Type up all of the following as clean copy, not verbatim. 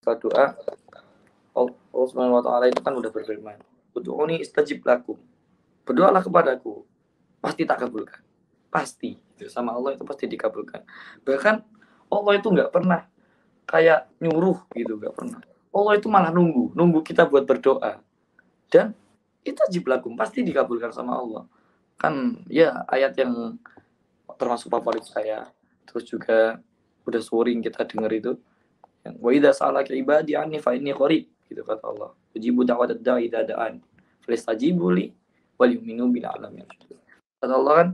setelah doa, Allah Subhanahu wa taala itu kan udah berfirman, "Ud'uni istajib lakum." Berdoalah kepadaku, pasti tak kabulkan. Pasti. Sama Allah itu pasti dikabulkan. Bahkan Allah itu nggak pernah kayak nyuruh gitu, nggak pernah. Allah itu malah nunggu kita buat berdoa. Dan istajib lakum, pasti dikabulkan sama Allah. Kan ya ayat yang termasuk favorit saya. Terus juga udah sering kita dengar itu. Wa idza sa'alaka ibadi anni fa inni qarib, gitu kata Allah. Ujibu da'watad da'i idza da'an. Fastajibu li wal yu'minu bil alamin. Kata Allah kan,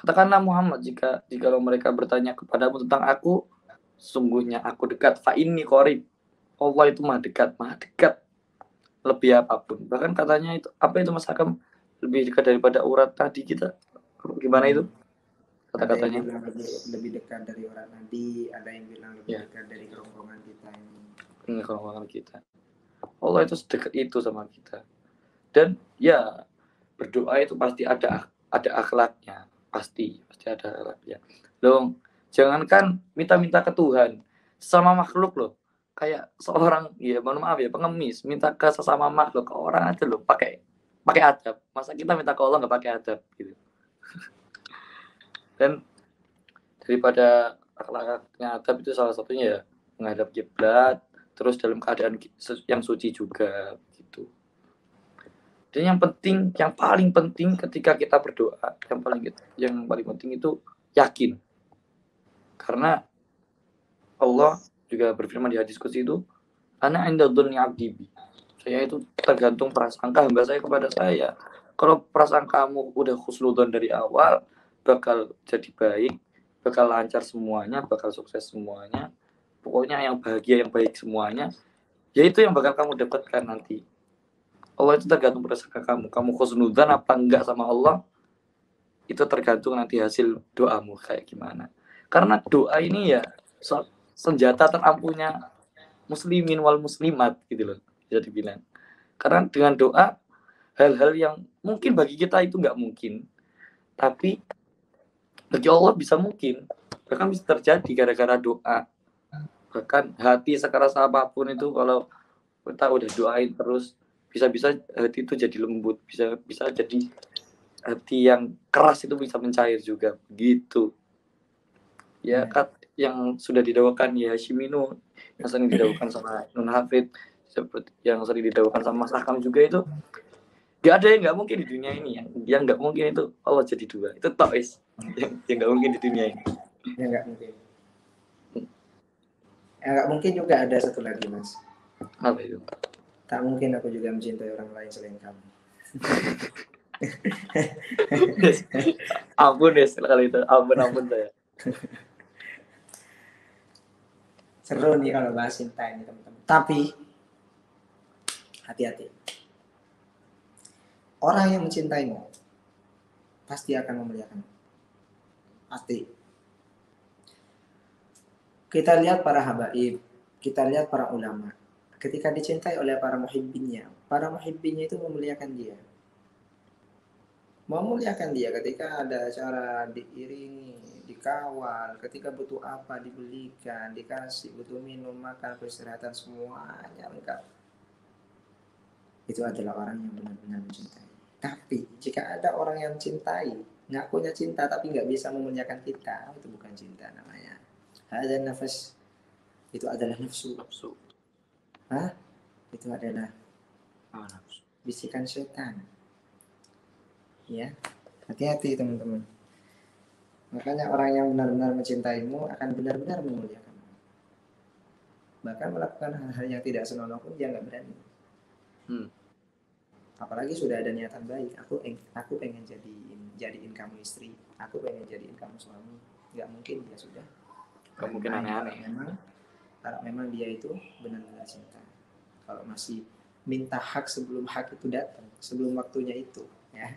katakanlah Muhammad, jika mereka bertanya kepadamu tentang aku, sungguhnya aku dekat. Fa inni qarib. Allah itu maha dekat, lebih apapun. Bahkan katanya itu apa itu Mas Hakam, lebih dekat daripada urat tadi kita. Gimana itu? Kata-katanya. Ada yang bilang lebih dekat dari urat nadi, ada yang bilang lebih dekat dari kerongkongan kita ini. Kerongkongan kita. Allah itu sedekat itu sama kita. Dan ya berdoa itu pasti ada akhlaknya, pasti ada akhlaknya. Loh, jangankan minta ke Tuhan, sama makhluk loh. Kayak seorang, ya mohon maaf ya, pengemis minta ke sesama makhluk, ke orang aja loh pakai adab. Masa kita minta ke Allah nggak pakai adab gitu. Dan daripada akhlaknya adab itu salah satunya ya menghadap kiblat, terus dalam keadaan yang suci juga gitu. Dan yang paling penting ketika kita berdoa, yang paling penting itu yakin. Karena Allah juga berfirman di hadis qudsi itu, ana inda dzanni 'abdi bi. Saya itu tergantung prasangka hamba saya kepada saya. Kalau prasangkamu udah husnudzon dari awal, bakal jadi baik, bakal lancar semuanya, bakal sukses semuanya. Pokoknya yang bahagia, yang baik semuanya, ya itu yang bakal kamu dapatkan nanti. Allah itu tergantung prasangka kamu. Kamu husnudzan apa enggak sama Allah, itu tergantung nanti hasil doamu kayak gimana. Karena doa ini ya senjata terampuhnya muslimin wal muslimat gitu loh, bisa dibilang. Karena dengan doa, hal-hal yang mungkin bagi kita itu nggak mungkin, tapi bagi Allah bisa mungkin. Bahkan bisa terjadi gara-gara doa. Bahkan hati sekeras apapun itu, kalau kita udah doain terus, bisa-bisa hati itu jadi lembut, bisa jadi hati yang keras itu bisa mencair juga gitu. Ya kan yang sudah didawakan ya Hashimino, yang sering didawakan sama Nun Hafid, seperti yang sering didawakan sama Mas Hakam juga, itu gak ada yang nggak mungkin di dunia ini. Yang nggak mungkin itu Allah jadi dua, itu tois yang nggak mungkin di dunia ini. Yang nggak mungkin. Yang nggak mungkin juga ada satu lagi, Mas. Apa itu? Tak mungkin aku juga mencintai orang lain selain kamu. Ampun ya sekali itu, ampun saya. Seru nih kalau bahas cinta ini teman-teman. Tapi hati-hati. Orang yang mencintaimu pasti akan memuliakanmu. Pasti. Kita lihat para habaib, kita lihat para ulama. Ketika dicintai oleh para muhibbinnya itu memuliakan dia. Memuliakan dia ketika ada acara diiringi, dikawal, ketika butuh apa dibelikan, dikasih, butuh minum, makan, peristirahatan, semuanya lengkap. Itu adalah orang yang benar-benar mencintai. Tapi jika ada orang yang cintai, ngakunya cinta tapi nggak bisa memuliakan kita, itu bukan cinta namanya. Ada nafas, itu adalah nafsu. Itu adalah bisikan setan. Ya, hati-hati teman-teman. Makanya orang yang benar-benar mencintaimu akan benar-benar memuliakanmu. Bahkan melakukan hal-hal yang tidak senonoh pun dia nggak berani. Apalagi sudah ada niatan baik. Aku pengen jadiin kamu istri. Aku pengen jadiin kamu suami. Nggak mungkin dia sudah. Nggak mungkin aneh-aneh. Kalau memang dia itu benar-benar cinta. Kalau masih minta hak sebelum hak itu datang, sebelum waktunya itu, ya,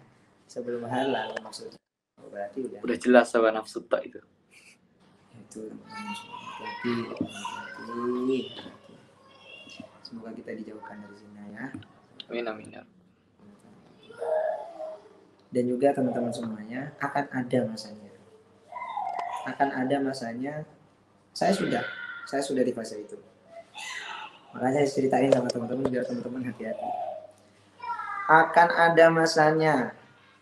sebelum halal maksudnya, berarti udah jelas sama nafsu tak itu. Itu hati. Semoga kita dijauhkan dari zina ya. Amin. Dan juga teman-teman semuanya, akan ada masanya. Saya sudah Saya sudah di fase itu. Makanya saya ceritain sama teman-teman biar teman-teman hati-hati. Akan ada masanya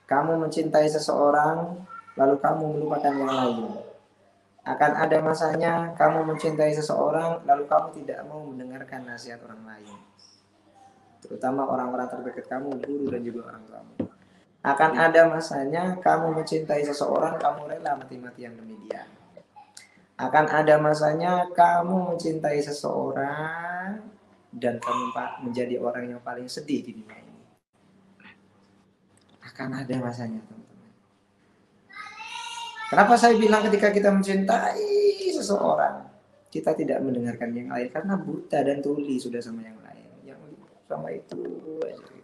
kamu mencintai seseorang lalu kamu melupakan yang lain. Akan ada masanya kamu mencintai seseorang lalu kamu tidak mau mendengarkan nasihat orang lain. Terutama orang-orang terdekat kamu, guru dan juga orang tuamu. Akan ada masanya kamu mencintai seseorang, kamu rela mati-matian demi dia. Akan ada masanya kamu mencintai seseorang dan kamu menjadi orang yang paling sedih di dunia ini. Akan ada masanya, teman-teman. Kenapa saya bilang ketika kita mencintai seseorang, kita tidak mendengarkan yang lain? Karena buta dan tuli sudah sama yang lain. Yang sama itu aja.